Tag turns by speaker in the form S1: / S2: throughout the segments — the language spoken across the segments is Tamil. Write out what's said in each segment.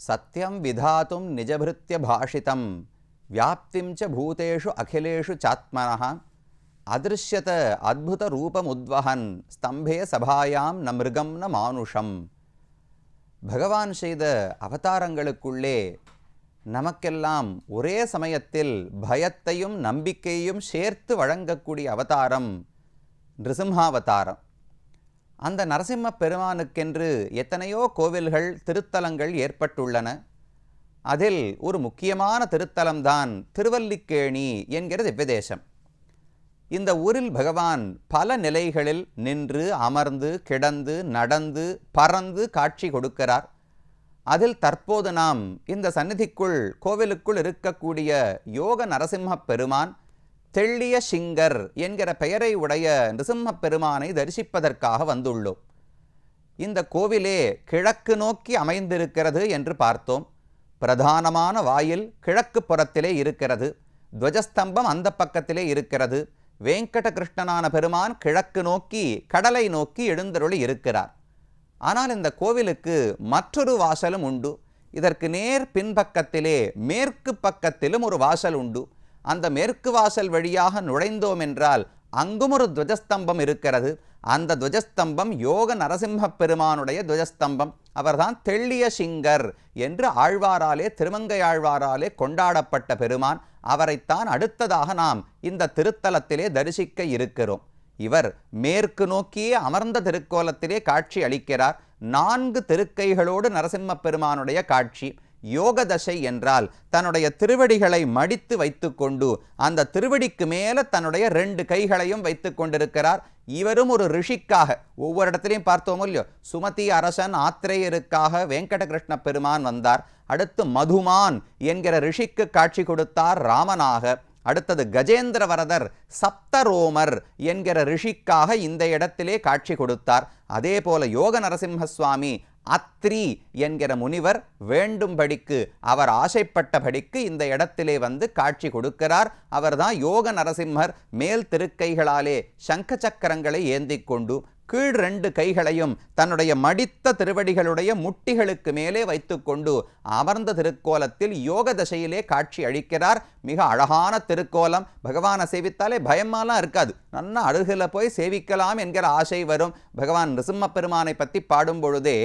S1: சத்யம் விதாத்தும் நிஜபிருத்ய பாஷிதம் வியாப்திம் ச பூதேஷு அகிலேஷு சாத்மனஹ அதிருஷ்யத அத்புத ரூபமுத்வஹன் ஸ்தம்பே சபாயாம் ந மிருகம் ந மானுஷம். பகவான் செய்த அவதாரங்களுக்குள்ளே நமக்கெல்லாம் ஒரே சமயத்தில் பயத்தையும் நம்பிக்கையும் சேர்த்து வழங்கக்கூடிய அவதாரம் நிருசிம்ஹாவதாரம். அந்த நரசிம்ம பெருமானுக்கென்று எத்தனையோ கோவில்கள் திருத்தலங்கள் ஏற்பட்டுள்ளன. அதில் ஒரு முக்கியமான திருத்தலம்தான் திருவல்லிக்கேணி என்கிற திவ்யதேசம். இந்த ஊரில் பகவான் பல நிலைகளில் நின்று அமர்ந்து கிடந்து நடந்து பறந்து காட்சி கொடுக்கிறார். அதில் தற்போது நாம் இந்த சந்நிதிக்குள் கோவிலுக்குள் இருக்கக்கூடிய யோக நரசிம்ம பெருமான் தெள்ளிய சிங்கர் என்கிற பெயரை உடைய நிருசிம்ம பெருமானை தரிசிப்பதற்காக வந்துள்ளோம். இந்த கோவிலே கிழக்கு நோக்கி அமைந்திருக்கிறது என்று பார்த்தோம். பிரதானமான வாயில் கிழக்கு புறத்திலே இருக்கிறது. துவஜஸ்தம்பம் அந்த பக்கத்திலே இருக்கிறது. வெங்கட கிருஷ்ணனான பெருமான் கிழக்கு நோக்கி கடலை நோக்கி எழுந்தருளி இருக்கிறார். ஆனால் இந்த கோவிலுக்கு மற்றொரு வாசலும் உண்டு. இதற்கு நேர் பின்பக்கத்திலே மேற்கு பக்கத்திலும் ஒரு வாசல் உண்டு. அந்த மேற்கு வாசல் வழியாக நுழைந்தோம் என்றால் அங்கும் ஒரு துவஜஸ்தம்பம் இருக்கிறது. அந்த துவஜஸ்தம்பம் யோக நரசிம்ம பெருமானுடைய துவஜஸ்தம்பம். அவர்தான் தெள்ளிய சிங்கர் என்று ஆழ்வாராலே திருமங்கை ஆழ்வாராலே கொண்டாடப்பட்ட பெருமான். அவரைத்தான் அடுத்ததாக நாம் இந்த திருத்தலத்திலே தரிசிக்க இருக்கிறோம். இவர் மேற்கு நோக்கியே அமர்ந்த திருக்கோலத்திலே காட்சி அளிக்கிறார். 4 திருக்கைகளோடு நரசிம்ம பெருமானுடைய காட்சி. யோக தசை என்றால் தன்னுடைய திருவடிகளை மடித்து வைத்துக்கொண்டு அந்த திருவடிக்கு மேலே தன்னுடைய 2 கைகளையும் வைத்து கொண்டிருக்கிறார். இவரும் ஒரு ரிஷிக்காக ஒவ்வொரு இடத்திலையும் பார்த்தோமோ இல்லையோ, சுமதி அரசன் ஆத்திரேயருக்காக வெங்கட கிருஷ்ண பெருமான் வந்தார். அடுத்து மதுமான் என்கிற ரிஷிக்கு காட்சி கொடுத்தார் ராமனாக. அடுத்தது கஜேந்திரவரதர் சப்தரோமர் என்கிற ரிஷிக்காக இந்த இடத்திலே காட்சி கொடுத்தார். அதே போல யோக நரசிம்ம சுவாமி அத்ரி என்கிற முனிவர் வேண்டும்படிக்கு அவர் ஆசைப்பட்டபடிக்கு இந்த இடத்திலே வந்து காட்சி கொடுக்கிறார். அவர்தான் யோக நரசிம்மர். மேல் திருக்கைகளாலே சங்க சக்கரங்களை ஏந்தி கொண்டு கீழ் 2 கைகளையும் தன்னுடைய மடித்த திருவடிகளுடைய முட்டிகளுக்கு மேலே வைத்துக்கொண்டு அமர்ந்த திருக்கோலத்தில் யோக தசையிலே காட்சி அளிக்கிறார். மிக அழகான திருக்கோலம். பகவானை சேவித்தாலே பயமாலாம் இருக்காது. நல்லா அருகில் போய் சேவிக்கலாம் என்கிற ஆசை வரும். பகவான் நிருசிம்ம பெருமானை பற்றி பாடும் பொழுதே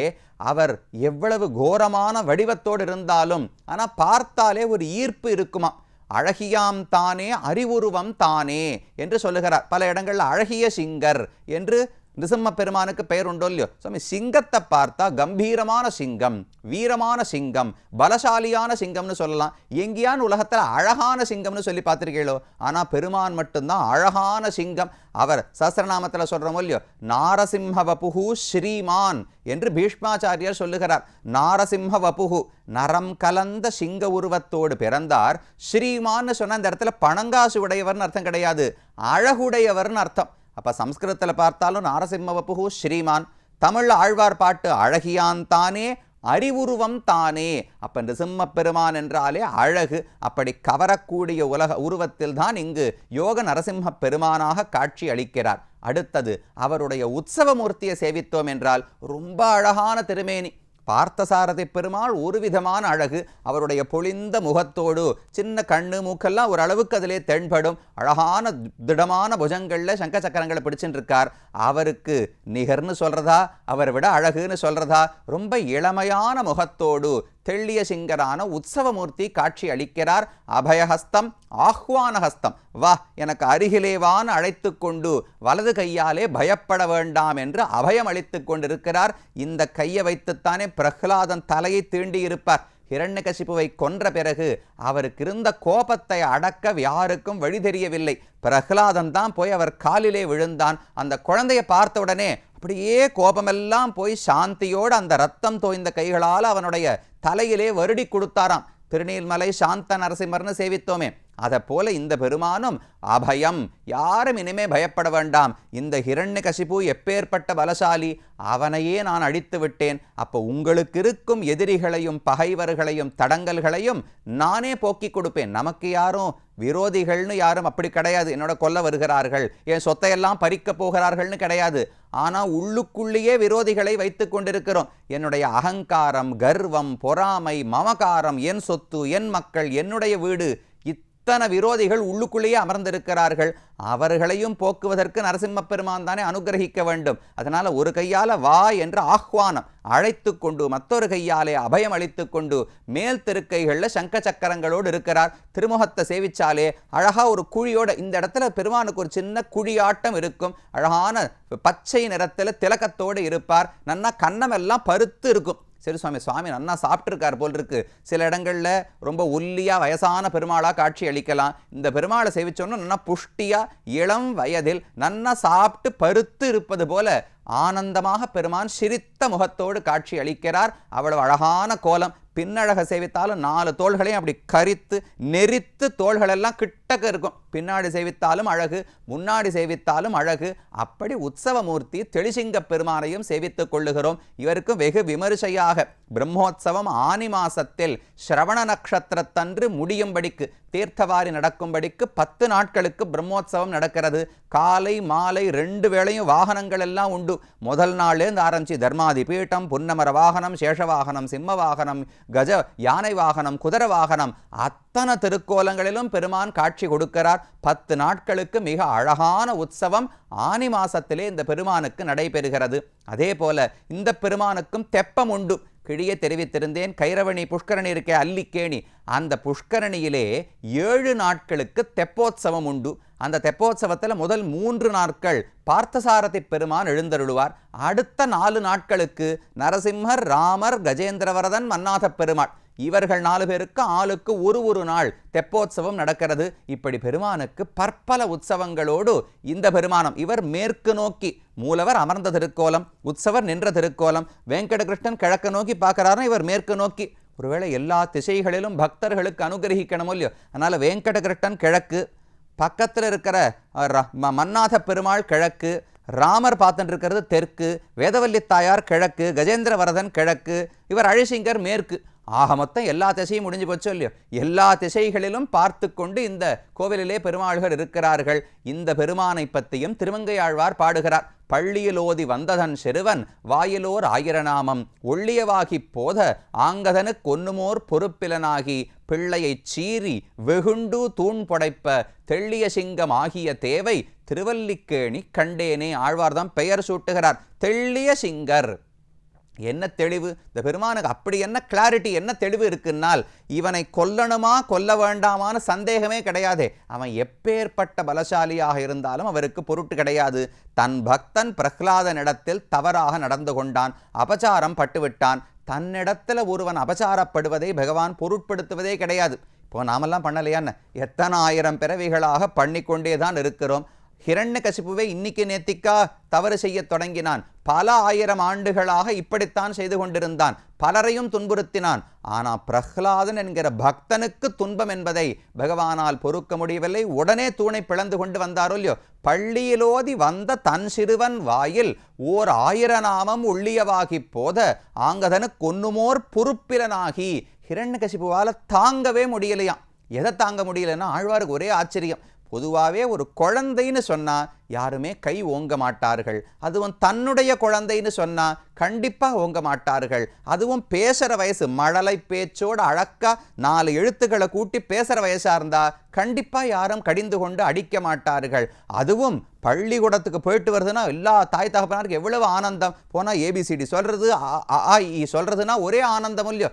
S1: அவர் எவ்வளவு கோரமான வடிவத்தோடு இருந்தாலும் ஆனால் பார்த்தாலே ஒரு ஈர்ப்பு இருக்குமா. அழகியாம் தானே அறிவுருவம் தானே என்று சொல்லுகிறார். பல இடங்களில் அழகிய சிங்கர் என்று நிருசிம்ம பெருமானுக்கு பெயர் உண்டோ இல்லையோ. சுவாமி சிங்கத்தை பார்த்தா கம்பீரமான சிங்கம், வீரமான சிங்கம், பலசாலியான சிங்கம்னு சொல்லலாம். எங்கேயான் உலகத்தில் அழகான சிங்கம்னு சொல்லி பார்த்துருக்கீங்களோ? ஆனால் பெருமான் மட்டும்தான் அழகான சிங்கம். அவர் சஹஸ்ரநாமத்தில் சொல்கிறோமோ இல்லையோ, நாரசிம்ம வபுகு ஸ்ரீமான் என்று பீஷ்மாச்சாரியர் சொல்லுகிறார். நாரசிம்ம வபுகு நரம் கலந்த சிங்க உருவத்தோடு பிறந்தார். ஸ்ரீமான்னு சொன்ன இந்த இடத்துல பணங்காசு உடையவர்னு அர்த்தம் கிடையாது, அழகுடையவர்னு அர்த்தம். அப்போ சம்ஸ்கிருதத்தில் பார்த்தாலும் நாரசிம்ம வபுகு ஸ்ரீமான். தமிழ் ஆழ்வார் பாட்டு அழகியான் தானே அறிவுருவம் தானே. அப்போ நிருசிம்ம பெருமான் என்றாலே அழகு. அப்படி கவரக்கூடிய உருவத்தில் தான் இங்கு யோக நரசிம்ம பெருமானாக காட்சி அளிக்கிறார். அடுத்தது அவருடைய உற்சவமூர்த்தியை சேவித்தோம் என்றால் ரொம்ப அழகான திருமேனி. பார்த்தசாரதி பெருமாள் ஒரு விதமான அழகு. அவருடைய பொழிந்த முகத்தோடு சின்ன கண்ணு மூக்கெல்லாம் ஒரு அளவுக்கு அதிலே தென்படும். அழகான திடமான புஜங்களில் சங்க சக்கரங்களை பிடிச்சுட்டு இருக்கார். அவருக்கு நிகர்னு சொல்றதா, அவரை விட அழகுன்னு சொல்றதா, ரொம்ப இளமையான முகத்தோடு தெள்ளிய சிங்கரான உற்சவமூர்த்தி காட்சி அளிக்கிறார். அபயஹஸ்தம் ஆஹ்வானஹஸ்தம். வா எனக்கு அருகிலேவான் அழைத்து கொண்டு வலது கையாலே பயப்பட வேண்டாம் என்று அபயம் அளித்து கொண்டிருக்கிறார். இந்த கையை வைத்துத்தானே பிரஹ்லாதன் தலையை தீண்டியிருப்பார். ஹிரண்யகசிபுவை கொன்ற பிறகு அவருக்கு இருந்த கோபத்தை அடக்க யாருக்கும் வழி தெரியவில்லை. பிரஹ்லாதன் தான் போய் அவர் காலிலே விழுந்தான். அந்த குழந்தையை பார்த்த உடனே அப்படியே கோபமெல்லாம் போய் சாந்தியோடு அந்த ரத்தம் தோய்ந்த கைகளால் அவனுடைய தலையிலே வருடி கொடுத்தாராம். திருநீல்மலை சாந்த நரசிம்மர்னு சேவித்தோமே, அதை போல இந்த பெருமானும் அபயம், யாரும் இனிமே பயப்பட வேண்டாம். இந்த ஹிரண்யகசிபு எப்பேற்பட்ட பலசாலி, அவனையே நான் அழித்து விட்டேன். அப்போ உங்களுக்கு இருக்கும் எதிரிகளையும் பகைவர்களையும் தடங்கல்களையும் நானே போக்கி கொடுப்பேன். நமக்கு யாரும் விரோதிகள்னு யாரும் அப்படி கிடையாது. என்னோட கொல்ல வருகிறார்கள், என் சொத்தையெல்லாம் பறிக்க போகிறார்கள்னு கிடையாது. ஆனால் உள்ளுக்குள்ளேயே விரோதிகளை வைத்து கொண்டிருக்கிறோம். என்னுடைய அகங்காரம், கர்வம், பொறாமை, மமகாரம், என் சொத்து, என் மக்கள், என்னுடைய வீடு, இத்தனை விரோதிகள் உள்ளுக்குள்ளேயே அமர்ந்திருக்கிறார்கள். அவர்களையும் போக்குவதற்கு நரசிம்ம பெருமான் தானே அனுகிரகிக்க வேண்டும். அதனால ஒரு கையால வா என்று ஆஹ்வானம் அழைத்து கொண்டு, மற்றொரு கையாலே அபயம் அளித்து கொண்டு, மேல் திருக்கைகளில் சங்க சக்கரங்களோடு இருக்கிறார். திருமுகத்தை சேவிச்சாலே அழகா ஒரு குழியோட, இந்த இடத்துல பெருமானுக்கு ஒரு சின்ன குழியாட்டம் இருக்கும். அழகான பச்சை நிறத்தில் திலக்கத்தோடு இருப்பார். நன்னா கன்னமெல்லாம் பருத்து இருக்கும். சரி சுவாமி நன்னா சாப்பிட்ருக்கார் போல் இருக்கு. சில இடங்களில் ரொம்ப ஒல்லியாக வயசான பெருமாளாக காட்சி அளிக்கலாம். இந்த பெருமாளை சேவிச்சோன்னா நன்னா புஷ்டியாக இளம் வயதில் நன்னா சாப்பிட்டு பருத்து இருப்பது போல ஆனந்தமாக பெருமான் சிரித்த முகத்தோடு காட்சி அளிக்கிறார். அவ்வளவு அழகான கோலம். பின்னழக சேவித்தாலும் 4 தோள்களையும் அப்படி கரித்து நெரித்து தோள்களெல்லாம் கிட்டக்க இருக்கும். பின்னாடி சேவித்தாலும் அழகு, முன்னாடி சேவித்தாலும் அழகு. அப்படி உற்சவமூர்த்தி தெளிசிங்க பெருமானையும் சேவித்துக் கொள்ளுகிறோம். இவருக்கும் வெகு விமரிசையாக பிரம்மோற்சவம் ஆனி மாசத்தில் ஸ்ரவண நட்சத்திரத்தன்று முடியும்படிக்கு, தீர்த்தவாரி நடக்கும்படிக்கு 10 நாட்களுக்கு பிரம்மோற்சவம் நடக்கிறது. காலை மாலை 2 வேளையும் வாகனங்கள் எல்லாம் உண்டு. முதல் நாள்லேருந்து ஆரம்பிச்சு தர்மாதி பீட்டம், புன்னமர வாகனம், சேஷ வாகனம், சிம்ம வாகனம், கஜ யானை வாகனம், குதிரை வாகனம், அத்தனை திருக்கோலங்களிலும் பெருமான் காட்சி கொடுக்கிறார். 10 நாட்களுக்கு மிக அழகான உற்சவம் ஆனி மாசத்திலே இந்த பெருமானுக்கு நடைபெறுகிறது. அதே போல இந்த பெருமானுக்கும் தெப்பம் உண்டு. கிழியே தெரிவித்திருந்தேன். கைரவணி புஷ்கரணி இருக்கே, அல்லிக்கேணி, அந்த புஷ்கரணியிலே 7 நாட்களுக்கு தெப்போத்சவம் உண்டு. அந்த தெப்போத்சவத்தில் முதல் 3 நாட்கள் பார்த்தசாரதி பெருமான் எழுந்தருளுவார். அடுத்த 4 நாட்களுக்கு நரசிம்மர், ராமர், கஜேந்திரவரதன், மன்னாத பெருமாள், இவர்கள் 4 பேருக்கு ஆளுக்கு ஒரு நாள் தெப்போத்சவம் நடக்கிறது. இப்படி பெருமானுக்கு பற்பல உற்சவங்களோடு இந்த பெருமானம். இவர் மேற்கு நோக்கி, மூலவர் அமர்ந்த திருக்கோலம், உற்சவர் நின்ற திருக்கோலம். வெங்கடகிருஷ்ணன் கிழக்கு நோக்கி பார்க்கிறாருன்னா இவர் மேற்கு நோக்கி. ஒருவேளை எல்லா திசைகளிலும் பக்தர்களுக்கு அனுகிரகிக்கணுமோ இல்லையோ, அதனால வெங்கடகிருஷ்ணன் கிழக்கு, பக்கத்தில் இருக்கிற மன்னாத பெருமாள் கிழக்கு, ராமர் பார்த்துட்டு இருக்கிறது தெற்கு, வேதவல்லி தாயார் கிழக்கு, கஜேந்திரவரதன் கிழக்கு, இவர் அழிசிங்கர் மேற்கு. ஆக மொத்தம் எல்லா திசையும் முடிஞ்சு போச்சோ இல்லையோ, எல்லா திசைகளிலும் பார்த்து கொண்டு இந்த கோவிலிலே பெருமாள்கள் இருக்கிறார்கள். இந்த பெருமானை பற்றியும் திருமங்கையாழ்வார் பாடுகிறார். பள்ளியிலோதி வந்ததன் சிறுவன் வாயிலோர் 1000 நாமம் ஒள்ளியவாகி போத ஆங்கதனு கொன்னுமோர் பொறுப்பிலனாகி பிள்ளையை சீறி வெகுண்டு தூண் புடைப்ப தெள்ளிய சிங்கம் ஆகிய தேவை திருவல்லிக்கேணி கண்டேனே. ஆழ்வார்தான் பெயர் சூட்டுகிறார். தெள்ளிய சிங்கர். என்ன தெளிவு இந்த பெருமானுக்கு! அப்படி என்ன கிளாரிட்டி, என்ன தெளிவு இருக்குன்னால், இவனை கொல்லணுமா கொல்ல வேண்டாமான்னு சந்தேகமே கிடையாதே. அவன் எப்பேற்பட்ட பலசாலியாக இருந்தாலும் அவருக்கு பொருட்டு கிடையாது. தன் பக்தன் பிரஹ்லாதனிடத்தில் தவறாக நடந்து கொண்டான், அபச்சாரம் பட்டுவிட்டான். தன்னிடத்தில் ஒருவன் அபச்சாரப்படுவதை பகவான் பொருட்படுத்துவதே கிடையாது. இப்போ நாமெல்லாம் பண்ணலையான்னு எத்தனை 1000 பிறவிகளாக பண்ணிக்கொண்டே தான் இருக்கிறோம். ஹிரண்யகசிபுவை இன்னைக்கு நேத்திக்கா தவறு செய்ய தொடங்கினான். பல 1000 ஆண்டுகளாக இப்படித்தான் செய்து கொண்டிருந்தான். பலரையும் துன்புறுத்தினான். ஆனால் பிரஹ்லாதன் என்கிற பக்தனுக்கு துன்பம் என்பதை பகவானால் பொறுக்க முடியவில்லை. உடனே தூணை பிளந்து கொண்டு வந்தாரோ இல்லையோ. பள்ளியிலோதி வந்த தன் சிறுவன் வாயில் ஓர் 1000 நாமம் உள்ளியவாகி போத ஆங்கதனு கொன்னுமோர் பொறுப்பிலனாகி. ஹிரண்யகசிபுவால் தாங்கவே முடியலையாம். எதை தாங்க முடியலன்னா ஆழ்வாருக்கு ஒரே ஆச்சரியம். பொதுவாகவே ஒரு குழந்தைன்னு சொன்னால் யாருமே கை ஓங்க மாட்டார்கள். அதுவும் தன்னுடைய குழந்தைன்னு சொன்னால் கண்டிப்பாக ஓங்க மாட்டார்கள். அதுவும் பேசுகிற வயசு, மழலை பேச்சோடு அழக்கா 4 எழுத்துக்களை கூட்டி பேசுகிற வயசாக இருந்தால் கண்டிப்பாக யாரும் கடிந்து கொண்டு அடிக்க மாட்டார்கள். அதுவும் பள்ளிக்கூடத்துக்கு போயிட்டு வருதுன்னா எல்லா தாய் தகப்பனாருக்கு எவ்வளவு ஆனந்தம். போனால் ஏபிசிடி சொல்கிறது, சொல்கிறதுனா ஒரே ஆனந்தம் இல்லையோ.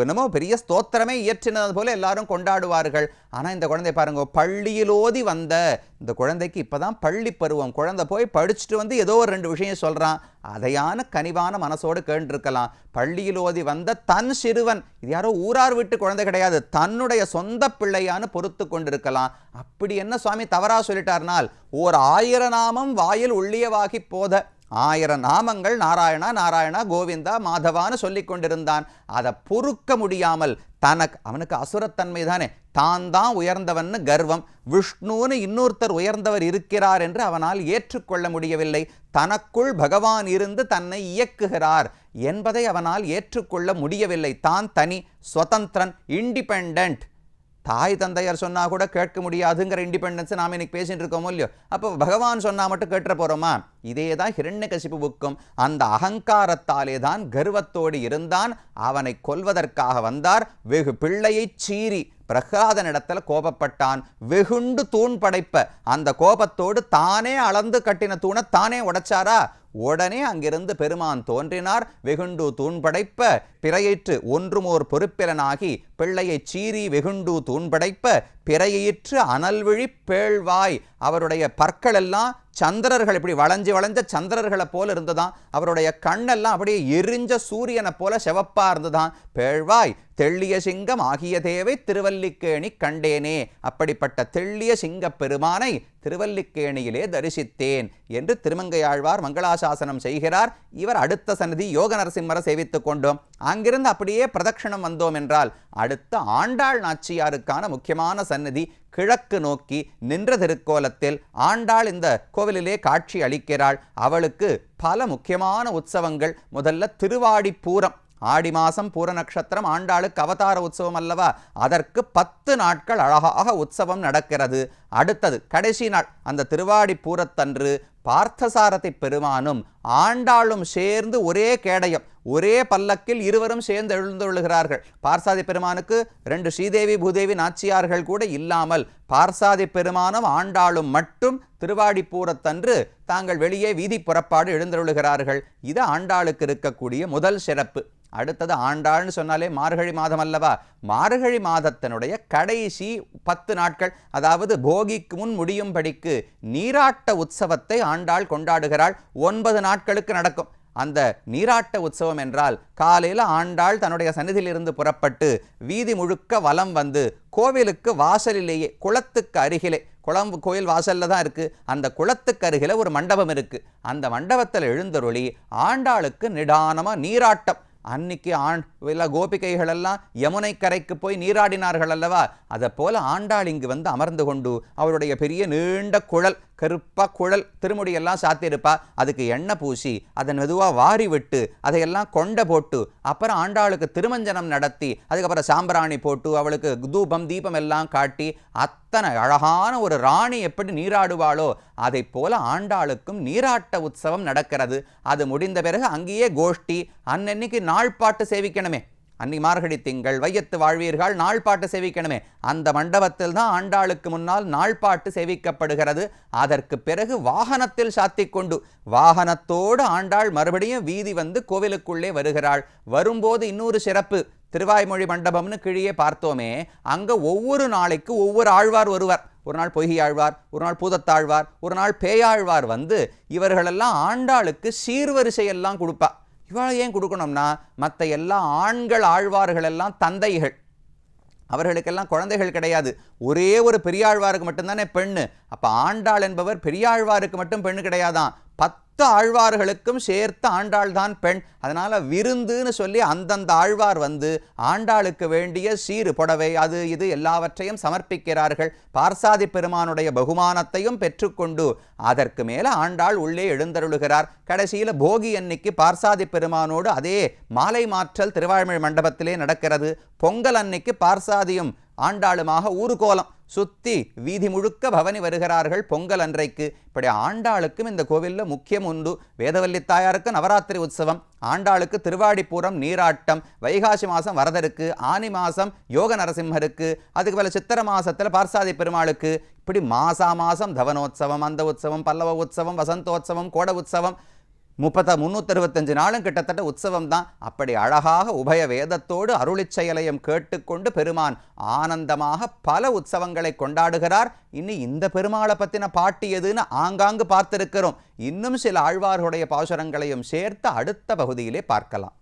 S1: என்னமோ பெரிய ஸ்தோத்திரமே இயற்றினது போல எல்லாரும் கொண்டாடுவார்கள். ஆனால் இந்த குழந்தை பாருங்க, பள்ளியிலோதி வந்த இந்த குழந்தைக்கு இப்போ தான் பள்ளி பருவம். குழந்தை போய் படிச்சுட்டு வந்து ஏதோ ஒரு 2 விஷயம் சொல்கிறான். அதையான கனிவான மனசோடு கேட்டுருக்கலாம். பள்ளியிலோதி வந்த தன் சிறுவன், இது யாரோ ஊரார் வீட்டு குழந்தை கிடையாது, தன்னுடைய சொந்த பிள்ளையான்னு பொறுத்து கொண்டிருக்கலாம். அப்படி என்ன சுவாமி தவறா சொல்லிட்டார்னால், ஓர் 1000 நாமம் வாயில் உள்ளியவாகி போத 1000 நாமங்கள் நாராயணா நாராயணா கோவிந்தா மாதவான்னு சொல்லி கொண்டிருந்தான். அதை பொறுக்க முடியாமல் அவனுக்கு அசுரத்தன்மை தானே, தான் உயர்ந்தவன் கர்வம். விஷ்ணுன்னு இன்னொருத்தர் உயர்ந்தவர் இருக்கிறார் என்று அவனால் ஏற்றுக்கொள்ள முடியவில்லை. தனக்குள் பகவான் இருந்து தன்னை இயக்குகிறார் என்பதை அவனால் ஏற்றுக்கொள்ள முடியவில்லை. தான் தனி, சுதந்திரன், இண்டிபெண்டன்ட். தாய் தந்தையர் சொன்னா கூட கேட்க முடியாதுங்கிற இண்டிபெண்டன்ஸ் நாம இன்னைக்கு பேசிட்டு இருக்கோமோ இல்லையோ, அப்போ பகவான் சொன்னா மட்டும் கேட்டுற போறோமா? இதே தான் ஹிரண்யகசிபுவுக்கும் அந்த அகங்காரத்தாலே தான் கர்வத்தோடு இருந்தான். அவனை கொல்வதற்காக வந்தார். வெகு பிள்ளையை சீறி பிரகலாதனிடத்துல கோபப்பட்டான். வெகுண்டு தூண் படைப்ப அந்த கோபத்தோடு தானே அளந்து கட்டின தூணை தானே உடைச்சாரா? உடனே அங்கிருந்து பெருமான் தோன்றினார். வெகுண்டு தூண் படைப்ப பிறையிற்று ஒன்றுமோர் பொறுப்பிலனாகி பிள்ளையை சீறி வெகுண்டு தூண் படைப்ப பிறையிற்று அனல்விழி பேழ்வாய். அவருடைய பற்கள் எல்லாம் சந்திரர்கள் இப்படி வளைஞ்சு வளைஞ்ச சந்திரர்களை போல இருந்ததான். அவருடைய கண்ணெல்லாம் அப்படியே எரிஞ்ச சூரியனை போல செவப்பா இருந்ததான். பேழ்வாய் தெள்ளிய சிங்கம் ஆகிய தேவை திருவல்லிக்கேணி கண்டேனே. அப்படிப்பட்ட தெள்ளிய சிங்க பெருமானை திருவல்லிக்கேணியிலே தரிசித்தேன் என்று திருமங்கையாழ்வார் மங்களாசாசனம் செய்கிறார். இவர் அடுத்த சன்னதி யோக நரசிம்மரை சேவித்துக் கொண்டோம். அங்கிருந்து அப்படியே பிரதட்சணம் வந்தோம் என்றால் அடுத்த ஆண்டாள் நாச்சியாருக்கான முக்கியமான சன்னதி கிழக்கு நோக்கி நின்ற திருக்கோலத்தில் ஆண்டாள் இந்த கோவிலிலே காட்சி அளிக்கிறாள். அவளுக்கு பல முக்கியமான உற்சவங்கள். முதல்ல திருவாடிப்பூரம், ஆடி மாசம் பூர நட்சத்திரம், ஆண்டாளுக்கு அவதார உற்சவம் அல்லவா, அதற்கு 10 நாட்கள் அழகாக உற்சவம் நடக்கிறது. அடுத்தது கடைசி நாள் அந்த திருவாடி பூரத்தன்று பார்த்தசாரதி பெருமானும் ஆண்டாளும் சேர்ந்து ஒரே கேடயம் ஒரே பல்லக்கில் இருவரும் சேர்ந்து எழுந்துள்ளுகிறார்கள். பார்சாதி பெருமானுக்கு 2 ஸ்ரீதேவி பூதேவி நாச்சியார்கள் கூட இல்லாமல் பார்சாதி பெருமானும் ஆண்டாளும் மட்டும் திருவாடிப்பூரத்தன்று தாங்கள் வெளியே வீதி புறப்பாடு எழுந்தருளுகிறார்கள். இது ஆண்டாளுக்கு இருக்கக்கூடிய முதல் சிறப்பு. அடுத்தது ஆண்டாள்னு சொன்னாலே மார்கழி மாதம் அல்லவா, மார்கழி மாதத்தினுடைய கடைசி 10 நாட்கள், அதாவது போகிக்கு முன் முடியும்படிக்கு நீராட்ட உற்சவத்தை ஆண்டாள் கொண்டாடுகிறாள். 9 நாட்களுக்கு நடக்கும் அந்த நீராட்ட உற்சவம் என்றால் காலையில் ஆண்டாள் தன்னுடைய சந்நிதியிலிருந்து புறப்பட்டு வீதி முழுக்க வலம் வந்து கோவிலுக்கு வாசலிலேயே குளத்துக்கு அருகிலே, குளம் கோயில் வாசல்ல தான் இருக்கு, அந்த குளத்துக்கு அருகில ஒரு மண்டபம் இருக்கு. அந்த மண்டபத்தில் எழுந்தருளி ஆண்டாளுக்கு நிதானமா நீராட்டம். அன்னைக்கு கோபிகைகள் எல்லாம் யமுனை கரைக்கு போய் நீராடினார்கள் அல்லவா, அதை போல ஆண்டாள் இங்கு வந்து அமர்ந்து கொண்டு அவருடைய பெரிய நீண்ட குழல், கருப்பா குழல், திருமுடியெல்லாம் சாத்தியிருப்பா, அதுக்கு எண்ணெய் பூசி அதை மெதுவாக வாரி விட்டு அதையெல்லாம் கொண்டை போட்டு அப்புறம் ஆண்டாளுக்கு திருமஞ்சனம் நடத்தி அதுக்கப்புறம் சாம்பிராணி போட்டு அவளுக்கு தூபம் தீபம் எல்லாம் காட்டி அத்தனை அழகான ஒரு ராணி எப்படி நீராடுவாளோ அதை போல ஆண்டாளுக்கும் நீராட்ட உற்சவம் நடக்கிறது. அது முடிந்த பிறகு அங்கேயே கோஷ்டி. அன்னன்னைக்கு நாள்பாட்டு சேவிக்கணுமே, அன்னி மார்கழி திங்கள் வையத்து வாழ்வீர்கள் நாள்பாட்டு சேவிக்கணுமே, அந்த மண்டபத்தில் தான் ஆண்டாளுக்கு முன்னால் நாள்பாட்டு சேவிக்கப்படுகிறது. அதற்கு பிறகு வாகனத்தில் சாத்தி கொண்டு வாகனத்தோடு ஆண்டாள் மறுபடியும் வீதி வந்து கோவிலுக்குள்ளே வருகிறாள். வரும்போது இன்னொரு சிறப்பு, திருவாய்மொழி மண்டபம்னு கீழே பார்த்தோமே, அங்க ஒவ்வொரு நாளைக்கு ஒவ்வொரு ஆழ்வார் வருவார். ஒரு நாள் பொய்கை ஆழ்வார், ஒரு நாள் பூதத்தாழ்வார், ஒரு நாள் பேயாழ்வார் வந்து இவர்களெல்லாம் ஆண்டாளுக்கு சீர்வரிசையெல்லாம் கொடுப்பா. இவளை ஏன் கொடுக்கணும்னா மற்ற எல்லா ஆண்கள் ஆழ்வார்கள் எல்லாம் தந்தைகள், அவர்களுக்கெல்லாம் குழந்தைகள் கிடையாது. ஒரே ஒரு பெரியாழ்வாருக்கு மட்டும்தானே பெண்ணு. அப்ப ஆண்டாள் என்பவர் பெரியாழ்வாருக்கு மட்டும் பெண்ணு கிடையாதான், 10 ஆழ்வார்களுக்கும் சேர்த்து ஆண்டாள் தான் பெண். அதனால விருந்துன்னு சொல்லி அந்தந்த ஆழ்வார் வந்து ஆண்டாளுக்கு வேண்டிய சீரு புடவை அது இது எல்லாவற்றையும் சமர்ப்பிக்கிறார்கள். பார்சாதி பெருமானுடைய பகுமானத்தையும் பெற்றுக்கொண்டு அதற்கு மேல ஆண்டாள் உள்ளே எழுந்தருளுகிறார். கடைசியில போகி அன்னைக்கு பார்சாதி பெருமானோடு அதே மாலை மாற்றல் திருவாய்மொழி மண்டபத்திலே நடக்கிறது. பொங்கல் அன்னைக்கு பார்சாதியும் ஆண்டாளுமாக ஊர்கோலம் சுத்தி வீதி முழுக்க பவனி வருகிறார்கள் பொங்கல் அன்றைக்கு. இப்படி ஆண்டாளுக்கும் இந்த கோவிலில் முக்கியம் உண்டு. வேதவல்லி தாயாருக்கு நவராத்திரி உற்சவம், ஆண்டாளுக்கு திருவாடிப்பூரம் நீராட்டம், வைகாசி மாதம் வரதருக்கு, ஆனி மாதம் யோக நரசிம்மருக்கு, அதுக்கு மேலே சித்திர மாசத்துல பார்சாதி பெருமாளுக்கு. இப்படி மாசம் தவனோத்சவம், அந்த உற்சவம், பல்லவ உற்சவம், வசந்தோத்சவம், கோட உற்சவம், 365 நாளும் கிட்டத்தட்ட உற்சவம் தான். அப்படி அழகாக உபய வேதத்தோடு அருளிச் செயலையும் கேட்டுக்கொண்டு பெருமான் ஆனந்தமாக பல உற்சவங்களை கொண்டாடுகிறார். இனி இந்த பெருமாளை பற்றின பாட்டு எதுன்னு ஆங்காங்கு பார்த்திருக்கிறோம். இன்னும் சில ஆழ்வார்களுடைய பாசுரங்களையும் சேர்த்து அடுத்த பகுதியிலே பார்க்கலாம்.